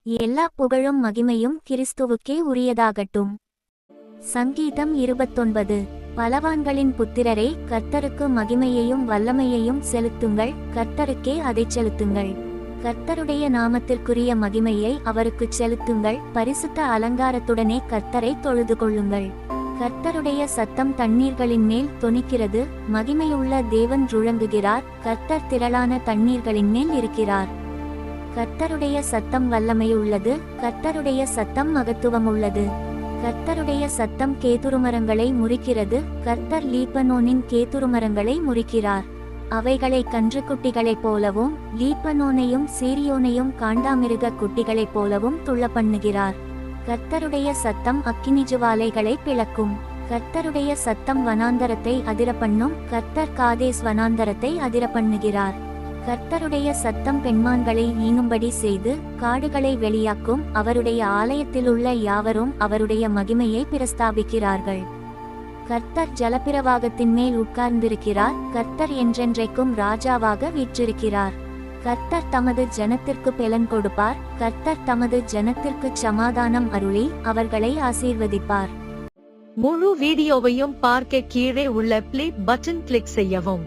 எல்லா புகழும் மகிமையும் கிறிஸ்துவுக்கே உரியதாகட்டும். சங்கீதம் 29. பலவான்களின் புத்திரரே, கர்த்தருக்கு மகிமையையும் வல்லமையையும் செலுத்துங்கள், கர்த்தருக்கே அதைச் செலுத்துங்கள். கர்த்தருடைய நாமத்திற்குரிய மகிமையை அவருக்குச் செலுத்துங்கள், பரிசுத்த அலங்காரத்துடனே கர்த்தரை தொழுது கொள்ளுங்கள். கர்த்தருடைய சத்தம் தண்ணீர்களின் மேல் தொனிக்கிறது, மகிமையுள்ள தேவன் முழங்குகிறார், கர்த்தர் திரளான தண்ணீர்களின் மேல் இருக்கிறார். கர்த்தருடைய சத்தம் வல்லமையுள்ளது, கர்த்தருடைய சத்தம் மகத்துவம் உள்ளது. கர்த்தருடைய சத்தம் கேதுருமரங்களை முறிக்கிறது, கர்த்தர் லீபனோனின் கேதுருமரங்களை முறிக்கிறார். அவைகளை கன்றுக்குட்டிகளைப் போலவும் லீபனோனையும் சீரியோனையும் காண்டாமிருக குட்டிகளைப் போலவும் துள்ள பண்ணுகிறார். கர்த்தருடைய சத்தம் அக்கினிஜுவாலைகளை பிளக்கும். கர்த்தருடைய சத்தம் வனாந்தரத்தை அதிரப்பண்ணும், கர்த்தர் காதேஸ் வனாந்தரத்தை அதிரப்பண்ணுகிறார். கர்த்தருடைய சத்தம் பெண்மான்களை ஈனும்படி செய்து காடுகளை வெளியாக்கும், அவருடைய ஆலயத்திலுள்ள யாவரும் அவருடைய மகிமையை பிரஸ்தாபிக்கிறார்கள். கர்த்தர் ஜலப்பிரவாகத்தின் மேல் உட்கார்ந்திருக்கிறார், கர்த்தர் என்றென்றைக்கும் ராஜாவாக வீற்றிருக்கிறார். கர்த்தர் தமது ஜனத்திற்கு பெலன் கொடுப்பார், கர்த்தர் தமது ஜனத்திற்கு சமாதானம் அருளி அவர்களை ஆசீர்வதிப்பார். முழு வீடியோவையும் பார்க்க கீழே உள்ள ப்ளே பட்டன் கிளிக் செய்யவும்.